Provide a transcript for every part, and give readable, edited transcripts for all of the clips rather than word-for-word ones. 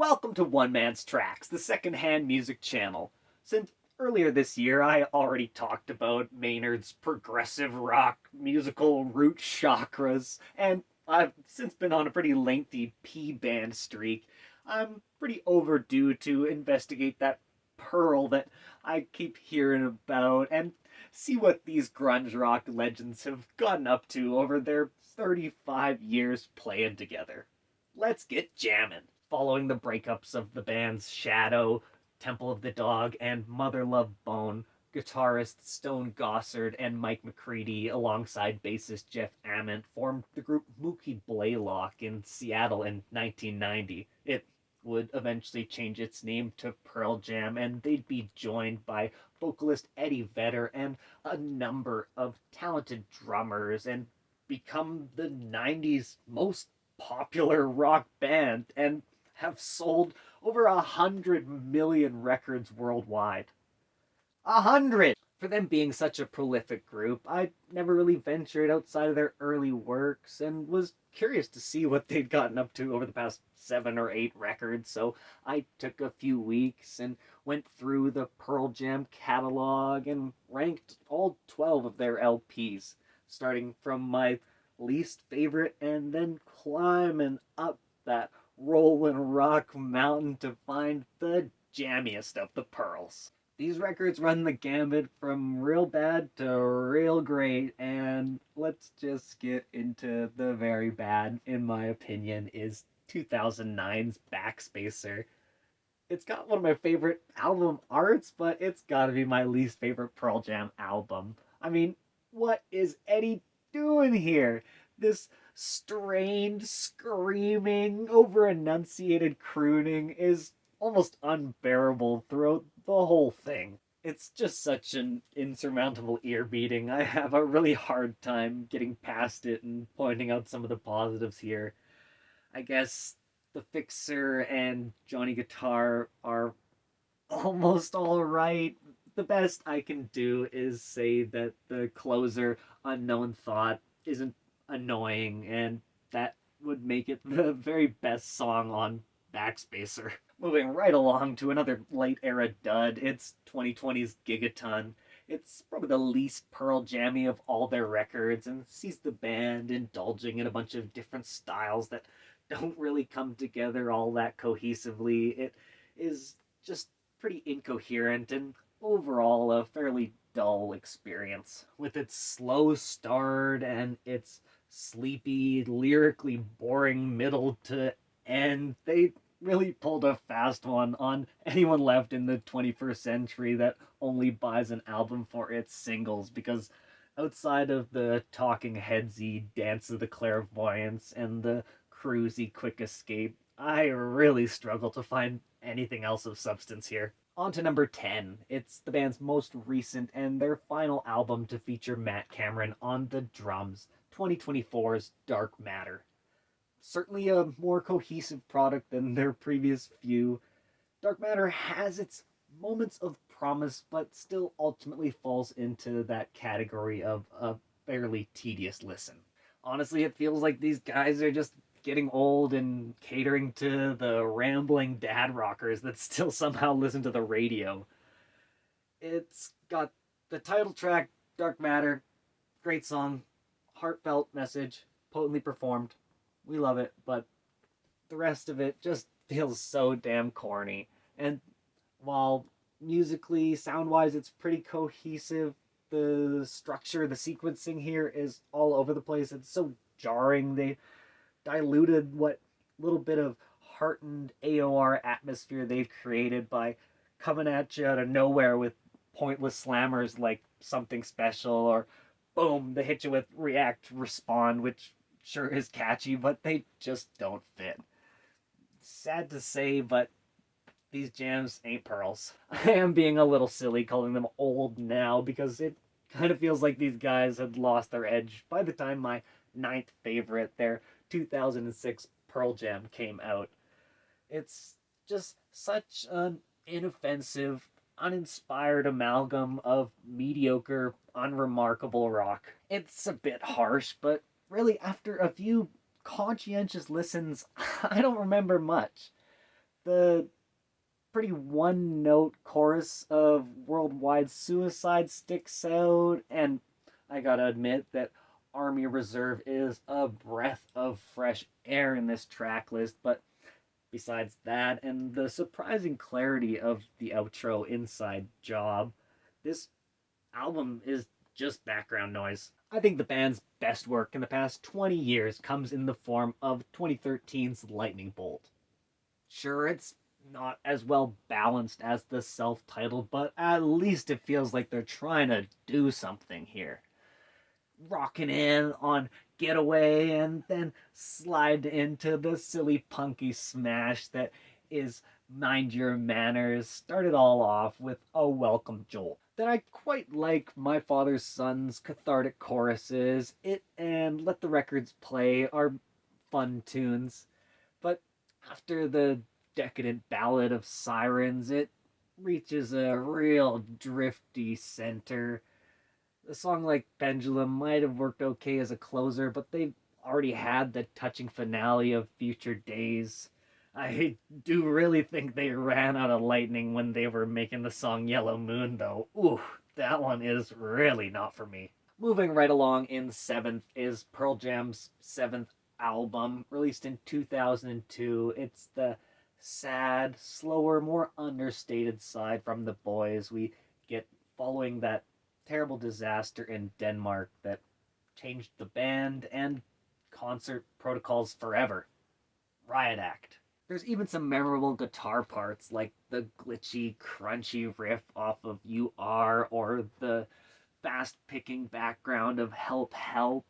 Welcome to One Man's Tracks, the secondhand music channel. Since earlier this year, I already talked about Maynard's progressive rock musical root chakras, and I've since been on a pretty lengthy P-band streak. I'm pretty overdue to investigate that pearl that I keep hearing about and see what these grunge rock legends have gotten up to over their 35 years playing together. Let's get jammin'. Following the breakups of the bands Shadow, Temple of the Dog, and Mother Love Bone, guitarist Stone Gossard and Mike McCready, alongside bassist Jeff Ament, formed the group Mookie Blaylock in Seattle in 1990. It would eventually change its name to Pearl Jam, and they'd be joined by vocalist Eddie Vedder and a number of talented drummers, and become the 90s most popular rock band and have sold over 100 million records worldwide. 100! For them being such a prolific group, I never really ventured outside of their early works and was curious to see what they'd gotten up to over the past 7 or 8 records, so I took a few weeks and went through the Pearl Jam catalog and ranked all 12 of their LPs, starting from my least favorite and then climbing up that rolling rock mountain to find the jammiest of the pearls. These records run the gambit from real bad to real great, and let's just get into the very bad, in my opinion, is 2009's Backspacer. It's got one of my favorite album arts, but it's gotta be my least favorite Pearl Jam album. I mean, what is Eddie doing here? This strained, screaming, over enunciated crooning is almost unbearable throughout the whole thing. It's just such an insurmountable ear beating. I have a really hard time getting past it and pointing out some of the positives here. I guess the Fixer and Johnny Guitar are almost alright. The best I can do is say that the closer, Unknown Thought, isn't annoying, and that would make it the very best song on Backspacer. Moving right along to another late era dud, it's 2020's Gigaton. It's probably the least Pearl Jammy of all their records, and sees the band indulging in a bunch of different styles that don't really come together all that cohesively. It is just pretty incoherent and overall a fairly dull experience. With its slow start and its sleepy, lyrically boring middle to end, they really pulled a fast one on anyone left in the 21st century that only buys an album for its singles, because outside of the talking headsy Dance of the Clairvoyants and the cruisy Quick Escape, I really struggle to find anything else of substance here. On to number 10. It's the band's most recent and their final album to feature Matt Cameron on the drums, 2024's Dark Matter. Certainly a more cohesive product than their previous few. Dark Matter has its moments of promise, but still ultimately falls into that category of a fairly tedious listen. Honestly, it feels like these guys are just getting old and catering to the rambling dad rockers that still somehow listen to the radio. It's got the title track, Dark Matter, great song, heartfelt message, potently performed. We love it, but the rest of it just feels so damn corny. And while musically, sound-wise, it's pretty cohesive, the structure, the sequencing here is all over the place. It's so jarring. They diluted what little bit of heartened AOR atmosphere they've created by coming at you out of nowhere with pointless slammers like Something Special, or boom, they hit you with React Respond, which sure is catchy, but they just don't fit. Sad to say, but these jams ain't pearls. I am being a little silly calling them old now, because it kind of feels like these guys had lost their edge by the time my ninth favorite, their 2006 Pearl Jam, came out. It's just such an inoffensive, uninspired amalgam of mediocre, unremarkable rock. It's a bit harsh, but really, after a few conscientious listens, I don't remember much. The pretty one-note chorus of Worldwide Suicide sticks out, and I gotta admit that Army Reserve is a breath of fresh air in this track list, but besides that, and the surprising clarity of the outro Inside Job, this album is just background noise. I think the band's best work in the past 20 years comes in the form of 2013's Lightning Bolt. Sure, it's not as well balanced as the self titled, but at least it feels like they're trying to do something here. Rocking in on Getaway and then slide into the silly punky smash that is Mind Your Manners started all off with a welcome jolt. Then I quite like My Father's Son's cathartic choruses. It and Let the Records Play are fun tunes. But after the decadent Ballad of Sirens, it reaches a real drifty center. A song like Pendulum might have worked okay as a closer, but they've already had the touching finale of Future Days. I do really think they ran out of lightning when they were making the song Yellow Moon, though. Ooh, that one is really not for me. Moving right along in seventh is Pearl Jam's seventh album, released in 2002. It's the sad, slower, more understated side from the boys we get following that terrible disaster in Denmark that changed the band and concert protocols forever. Riot Act. There's even some memorable guitar parts like the glitchy, crunchy riff off of You Are or the fast picking background of Help Help.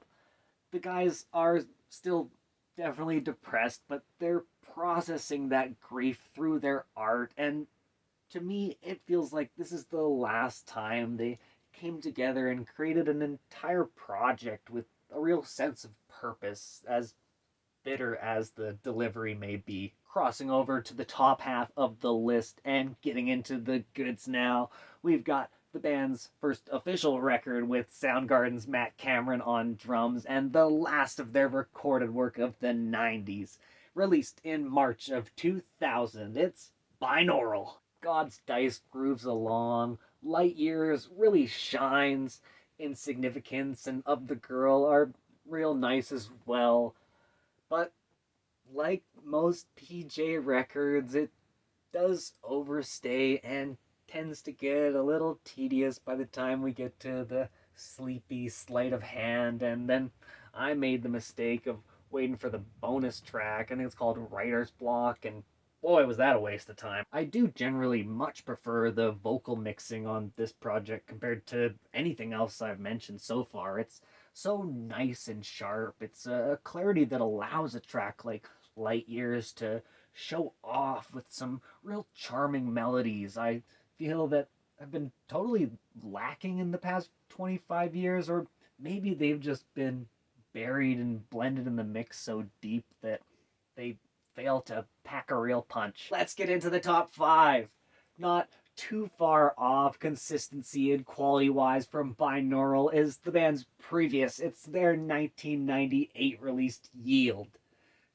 The guys are still definitely depressed, but they're processing that grief through their art, and to me, it feels like this is the last time they came together and created an entire project with a real sense of purpose, as bitter as the delivery may be. Crossing over to the top half of the list and getting into the goods now, we've got the band's first official record with Soundgarden's Matt Cameron on drums and the last of their recorded work of the 90s, released in March of 2000. It's Binaural. God's Dice grooves along, Light Years really shines, Insignificance and Of the Girl are real nice as well, but like most PJ records, it does overstay and tends to get a little tedious by the time we get to the sleepy sleight of hand, and then I made the mistake of waiting for the bonus track. I think it's called Writer's Block, and boy, was that a waste of time. I do generally much prefer the vocal mixing on this project compared to anything else I've mentioned so far. It's so nice and sharp. It's a clarity that allows a track like Light Years to show off with some real charming melodies. I feel that I've been totally lacking in the past 25 years, or maybe they've just been buried and blended in the mix so deep that they fail to pack a real punch. Let's get into the top 5. Not too far off consistency and quality-wise from Binaural is the band's previous. It's their 1998 released Yield.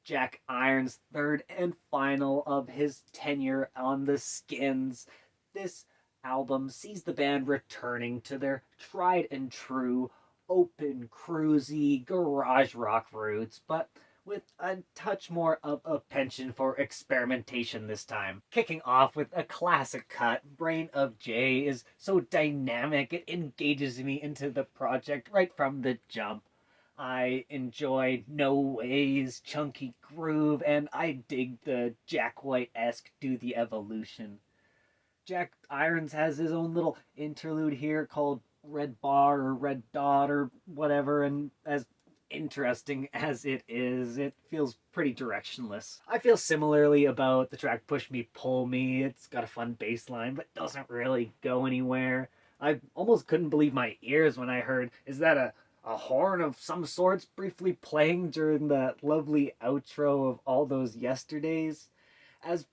Jack Irons' third and final of his tenure on the Skins. This album sees the band returning to their tried and true, open, cruisy, garage rock roots, but with a touch more of a penchant for experimentation this time. Kicking off with a classic cut, Brain of Jay is so dynamic it engages me into the project right from the jump. I enjoy No Way's chunky groove, and I dig the Jack White-esque Do the Evolution. Jack Irons has his own little interlude here called Red Bar or Red Dot or whatever, and as interesting as it is, it feels pretty directionless. I feel similarly about the track Push Me Pull Me. It's got a fun bass line, but doesn't really go anywhere. I almost couldn't believe my ears when I heard, is that a horn of some sorts briefly playing during that lovely outro of All Those Yesterdays? As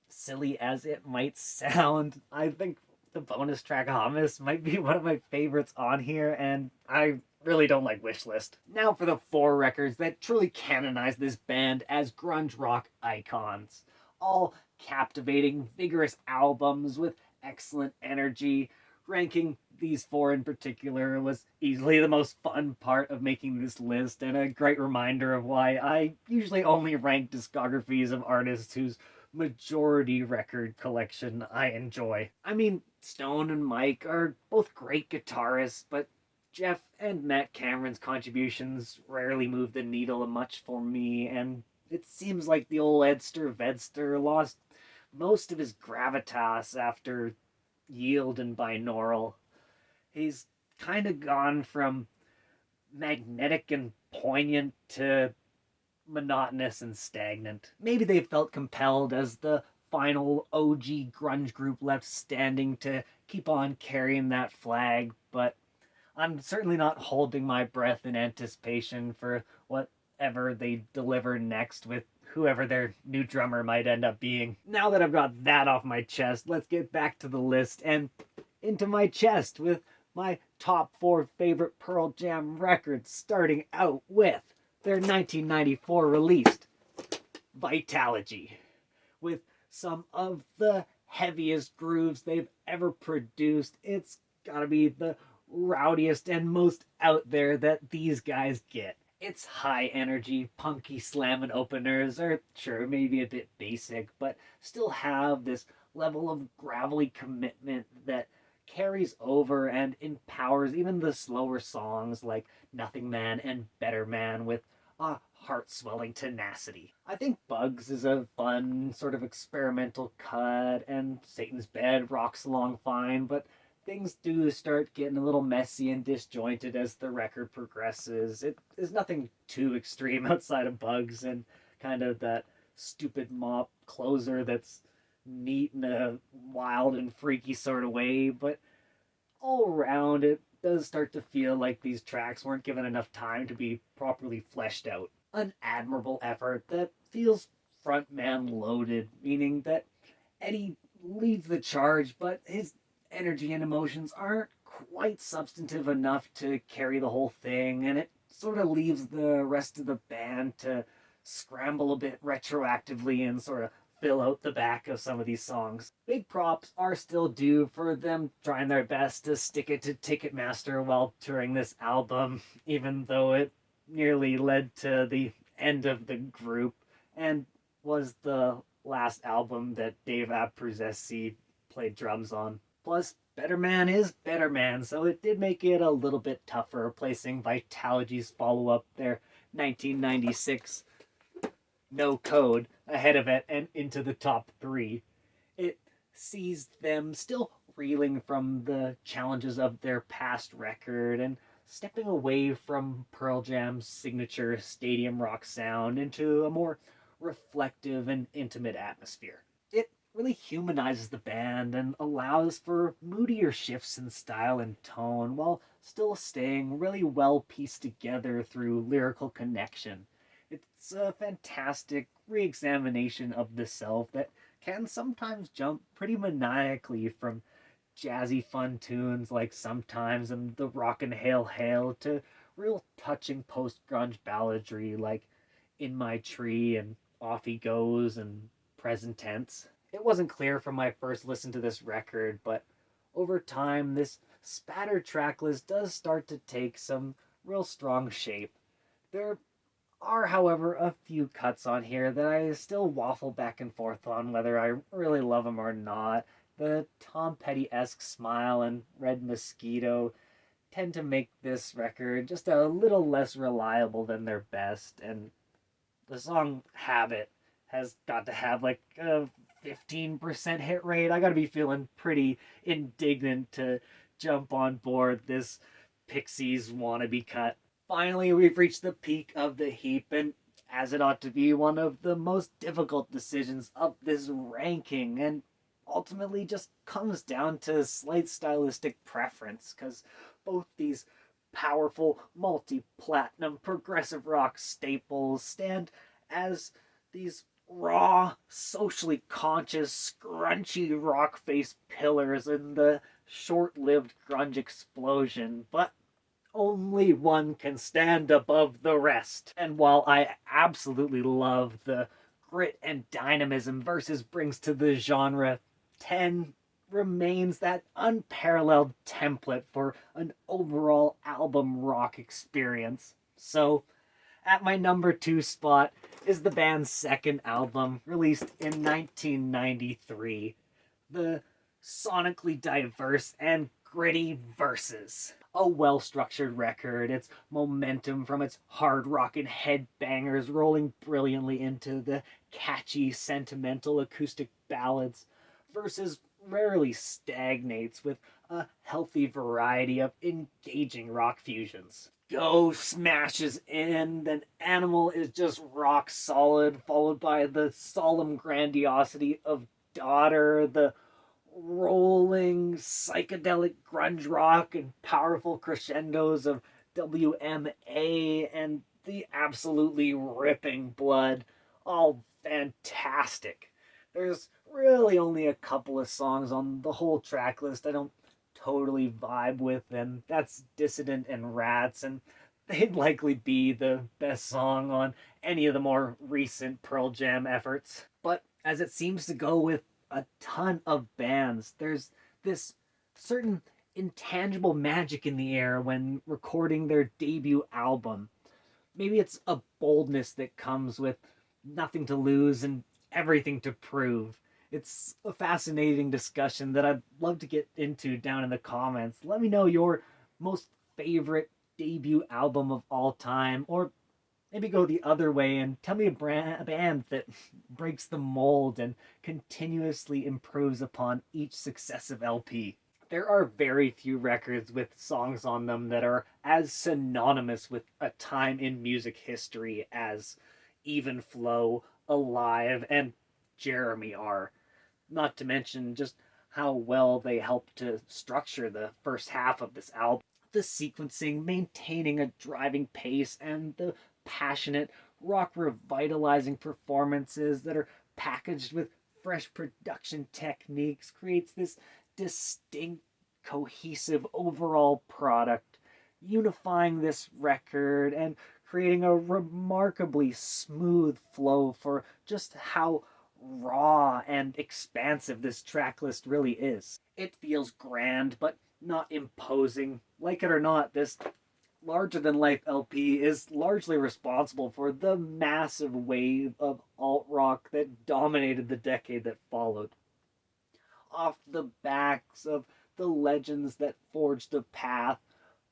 silly as it might sound, I think the bonus track Hummus might be one of my favorites on here, and I really don't like Wishlist. Now for the 4 records that truly canonize this band as grunge rock icons. all captivating, vigorous albums with excellent energy. Ranking these four in particular was easily the most fun part of making this list, and a great reminder of why I usually only rank discographies of artists whose majority record collection I enjoy. I mean, Stone and Mike are both great guitarists, but Jeff and Matt Cameron's contributions rarely move the needle much for me, and it seems like the old Edster Vedster lost most of his gravitas after Yield and Binaural. He's kind of gone from magnetic and poignant to monotonous and stagnant. Maybe they felt compelled as the final OG grunge group left standing to keep on carrying that flag, but I'm certainly not holding my breath in anticipation for whatever they deliver next with whoever their new drummer might end up being. Now that I've got that off my chest, let's get back to the list and into my chest with my top 4 favorite Pearl Jam records, starting out with their 1994 released Vitalogy, with some of the heaviest grooves they've ever produced. It's gotta be the rowdiest and most out there that these guys get. Its high energy, punky slamming openers are sure maybe a bit basic, but still have this level of gravelly commitment that carries over and empowers even the slower songs like Nothing Man and Better Man with a heart-swelling tenacity. I think Bugs is a fun, sort of experimental cut, and Satan's Bed rocks along fine, but things do start getting a little messy and disjointed as the record progresses. It is nothing too extreme outside of Bugs and kind of that stupid mop closer that's neat in a wild and freaky sort of way, but all around it does start to feel like these tracks weren't given enough time to be properly fleshed out. An admirable effort that feels frontman loaded, meaning that Eddie leads the charge, but his energy and emotions aren't quite substantive enough to carry the whole thing, and it sort of leaves the rest of the band to scramble a bit retroactively and sort of fill out the back of some of these songs. Big props are still due for them trying their best to stick it to Ticketmaster while touring this album, even though it nearly led to the end of the group and was the last album that Dave Abruzzese played drums on. Plus, Better Man is Better Man, so it did make it a little bit tougher placing Vitalogy's follow-up, their 1996 No Code, ahead of it and into the top 3. It sees them still reeling from the challenges of their past record and stepping away from Pearl Jam's signature stadium rock sound into a more reflective and intimate atmosphere. It really humanizes the band and allows for moodier shifts in style and tone while still staying really well pieced together through lyrical connection. It's a fantastic re-examination of the self that can sometimes jump pretty maniacally from jazzy fun tunes like Sometimes and the Rockin' Hail Hail to real touching post-grunge balladry like In My Tree and Off He Goes and Present Tense. It wasn't clear from my first listen to this record, but over time this spattered track list does start to take some real strong shape. There are, however, a few cuts on here that I still waffle back and forth on whether I really love them or not. The Tom Petty-esque Smile and Red Mosquito tend to make this record just a little less reliable than their best, and the song Habit has got to have like a 15% hit rate. I gotta be feeling pretty indignant to jump on board this Pixies wannabe cut. Finally, we've reached the peak of the heap, and as it ought to be, one of the most difficult decisions of this ranking, and ultimately just comes down to slight stylistic preference, because both these powerful, multi-platinum progressive rock staples stand as these raw, socially conscious, scrunchy rock face pillars in the short-lived grunge explosion, but only one can stand above the rest. And while I absolutely love the grit and dynamism Versus brings to the genre, 10 remains that unparalleled template for an overall album rock experience. So, at my number 2 spot is the band's second album, released in 1993, the sonically diverse and gritty Versus. A well-structured record, its momentum from its hard rockin' headbangers rolling brilliantly into the catchy, sentimental acoustic ballads. Versus rarely stagnates with a healthy variety of engaging rock fusions. Go smashes in, then Animal is just rock solid, followed by the solemn grandiosity of Daughter, the rolling psychedelic grunge rock and powerful crescendos of WMA, and the absolutely ripping Blood. All fantastic. There's really only a couple of songs on the whole track list I don't totally vibe with, and that's Dissident and Rats, and they'd likely be the best song on any of the more recent Pearl Jam efforts. But as it seems to go with a ton of bands, there's this certain intangible magic in the air when recording their debut album. Maybe it's a boldness that comes with nothing to lose and everything to prove. It's a fascinating discussion that I'd love to get into down in the comments. Let me know your most favorite debut album of all time, or maybe go the other way and tell me a band that breaks the mold and continuously improves upon each successive LP. There are very few records with songs on them that are as synonymous with a time in music history as Even Flow, Alive, and Jeremy are. Not to mention just how well they help to structure the first half of this album. The sequencing, maintaining a driving pace, and the passionate, rock revitalizing performances that are packaged with fresh production techniques creates this distinct, cohesive overall product, unifying this record and creating a remarkably smooth flow for just how raw and expansive this track list really is. It feels grand, but not imposing. Like it or not, this larger than life LP is largely responsible for the massive wave of alt rock that dominated the decade that followed. Off the backs of the legends that forged a path,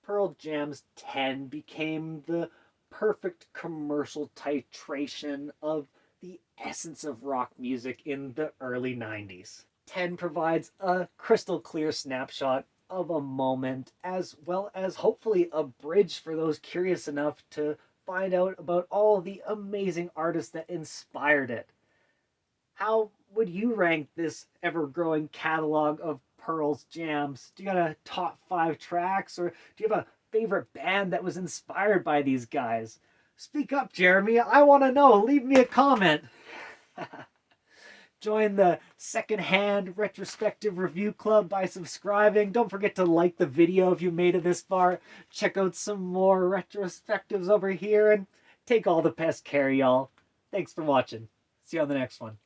Pearl Jam's 10 became the perfect commercial titration of the essence of rock music in the early 90s. 10 provides a crystal clear snapshot of a moment, as well as hopefully a bridge for those curious enough to find out about all the amazing artists that inspired it. How would you rank this ever-growing catalog of Pearl's jams? Do you got a top 5 tracks, or do you have a favorite band that was inspired by these guys? Speak up, Jeremy. I want to know. Leave me a comment. Join the secondhand retrospective review club by subscribing. Don't forget to like the video if you made it this far. Check out some more retrospectives over here, and take all the best care, y'all. Thanks for watching. See you on the next one.